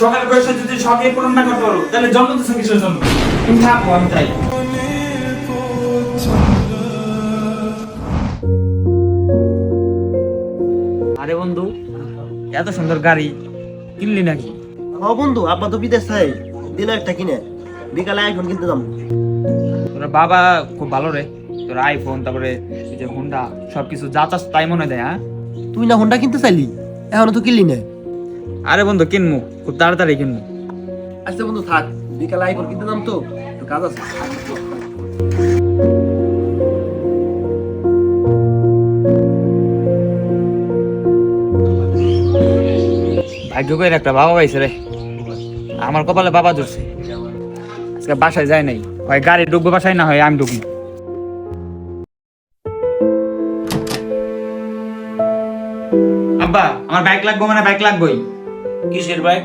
সকালের বয়সে যদি শখে পূরণ না করতে পারো তাহলে জন্ম দিচ্ছ কিসের জন্য? তুমি থাকো, আমি যাই। আরে বন্ধু, এত সুন্দর গাড়ি কিনলি নাকি? ও বন্ধু, আব্বা তো বিদেশ চাই, দিল একটা কিনে, বিকালে আইফোন কিনতে যাবো। তোর বাবা খুব ভালো রে, তোর আইফোন তারপরে এই যে হোন্ডা সবকিছু যা চাস তাই মনে দেয়। হ্যাঁ, তুই না হোন্ডা কিনতে চাইলি, এখনো তো কিনলি না। আরে বন্ধু কিনবো, খুব তাড়াতাড়ি কিনবো। আচ্ছা বন্ধু থাক, বিকালে আইফোন কিনতে যাম তো, একটু কাজ আছে। ভাগ্য করে একটা বাবা পাইছে রে, আমার কপালে বাবা জুড়ছে। আজকে বাসায় যায় নাই, হয় গাড়ি ঢুকবো বাসায়, না হয় আমি ঢুকবো। আব্বা, আমার বাইক লাগবে, মানে বাইক লাগবেই। কিসের বাইক?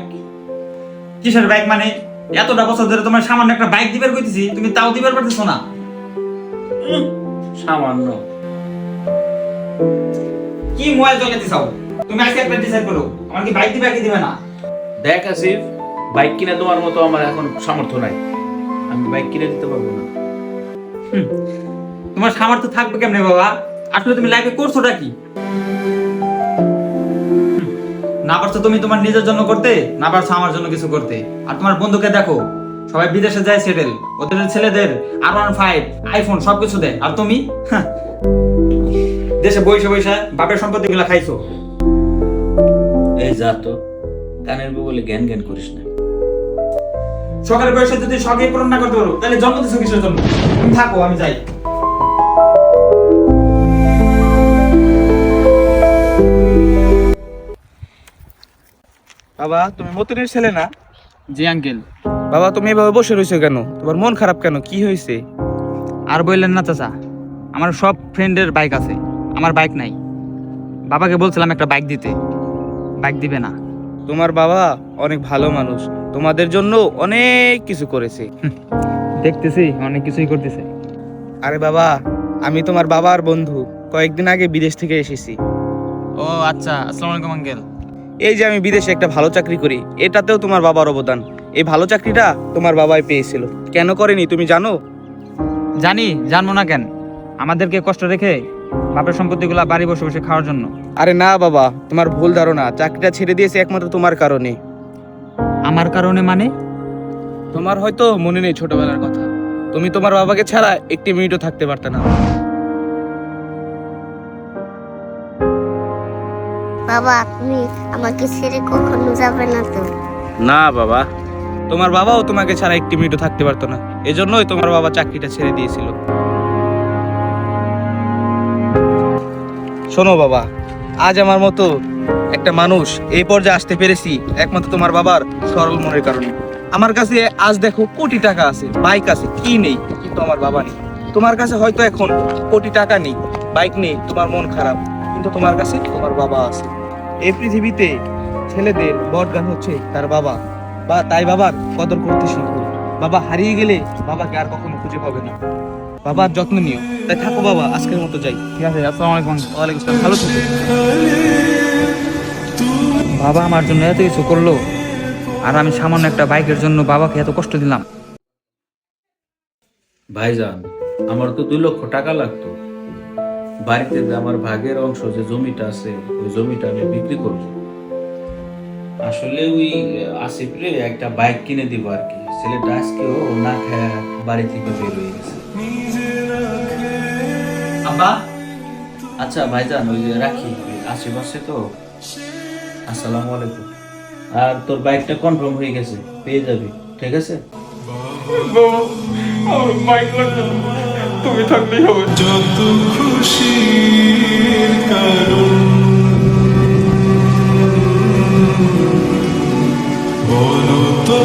কিসের বাইক মানে? এতটা বছর ধরে তোমার সামান্য একটা বাইক দিবার কইতেছি, তুমি তাও দিবার পারতেছো না। সামান্য? কি মোবাইল চলাতে চাও তুমি? আজকে একটা ডিসাইড করো, আমার কি বাইক দিবে কি দিবে না? দেখ আসিফ, বাইক কিনে তোমার মতো আমার এখন সামর্থ্য নাই, আমি বাইক কিনে দিতে পারবো না। তোমার সামর্থ্য থাকবে কেমনে বাবা? আসলে তুমি লাইফে করছোটা কি? না পারছো তুমি তোমার নিজের জন্য করতে, না পারছো আমার জন্য কিছু করতে। আর তোমার বন্ধুকে দেখো, সবাই বিদেশে যায় সেটেল, ওদের ছেলেদের R15 আইফোন সবকিছু দেয়, আর তুমি দেশে বসে বসে বাপের সম্পত্তি গুলা খাইছো। এই যা তো, কানের বলে জ্ঞান জ্ঞান করিস না। সকালের বয়সে যদি শখে পূরণ না করতে পারো তাহলে জন্ম দিচ্ছ কিসের জন্য? তুমি থাকো, আমি যাই। বাবা, তুমি মতিনের ছেলে না? জি আঙ্কেল। বাবা, তুমি এভাবে বসে রয়েছো কেন? তোমার মন খারাপ কেন? কি হয়েছে? আর বললেন না চাচা, আমার সব ফ্রেন্ডের বাইক আছে, আমার বাইক নাই। বাবাকে বলছিলাম একটা বাইক দিতে, বাইক দিবে না। তোমার বাবা অনেক ভালো মানুষ, তোমাদের জন্য অনেক কিছু করেছে। দেখতেছি অনেক কিছুই করতেছে। আরে বাবা, আমি তোমার বাবার বন্ধু, কয়েকদিন আগে বিদেশ থেকে এসেছি। ও আচ্ছা, আসসালামু আলাইকুম আঙ্কেল। এই যে আমি বিদেশে একটা ভালো চাকরি করি, এটাতেও তোমার বাবার অবদান। এই ভালো চাকরিটা তোমার বাবাই পেয়েছিল, কেন করেনি তুমি জানো? জানি, জানবো না কেন? আমাদেরকে কষ্ট রেখে বাপের সম্পত্তিগুলা বাড়ি বসে বসে খাওয়ার জন্য। আরে না বাবা, তোমার ভুল ধারণা। চাকরিটা ছেড়ে দিয়েছে একমাত্র তোমার কারণে। আমার কারণে মানে? তোমার হয়তো মনে নেই ছোটবেলার কথা, তুমি তোমার বাবাকে ছাড়া একটি মিনিটও থাকতে পারতে না। বাবা, আপনি আমাকে ছেড়ে কখনো যাবে না তো? না বাবা, তোমার বাবাও তোমাকে ছাড়া একটি মিনিটও থাকতে পারতো না, এজন্যই তোমার বাবা চাকরিটা ছেড়ে দিয়েছিল। শোনো বাবা, আজ আমার মতো একটা মানুষ এই পর্যায়ে আসতে পেরেছি একমাত্র তোমার বাবার সরল মনের কারণে। আমার কাছে আজ দেখো কোটি টাকা আছে, বাইক আছে, কি নেই? কিন্তু আমার বাবা নেই। তোমার কাছে হয়তো এখন কোটি টাকা নেই, বাইক নেই, তোমার মন খারাপ, কিন্তু তোমার কাছে তোমার বাবা আছে। এই পৃথিবীতে ছেলেদের বড় হচ্ছে তার বাবা, বা তাই বাবার কদর করতে শিখো। বাবা হারিয়ে গেলে বাবাকে আর কখনো খুঁজে পাবে না। বাবার যত্ন নিও। তাই থাকো বাবা, আজকের মতো যাই। ঠিক আছে, আসসালামু আলাইকুম আঙ্কেল। ওয়ালাইকুম আসসালাম, ভালো থেকো। বাবা আমার জন্য এত কিছু করলো, আর আমি সামান্য একটা বাইকের জন্য বাবাকে এত কষ্ট দিলাম। ভাইজান, আমার তো 2 লক্ষ টাকা লাগতো। বাড়িতে যে আমার ভাগের অংশ যে জমিটা আছে, ওই জমিটা আমি বিক্রি করব। আসলে ওই আসিফরে একটা বাইক কিনে দিব আর কি। ছেলেটা আজকেও না খায় বাড়ি থেকে বের হয়ে গেছে। আব্বা, আচ্ছা ভাইজান, ওই যে রাখি, আশেপাশে তো। আসসালামু আলাইকুম। আর তোর বাইকটা কনফার্ম হয়ে গেছে, পেয়ে যাবি, ঠিক আছে? আমার বাইক লাগবে, তুমি থাকলেই হবে। যত খুশির কারণ বলো তো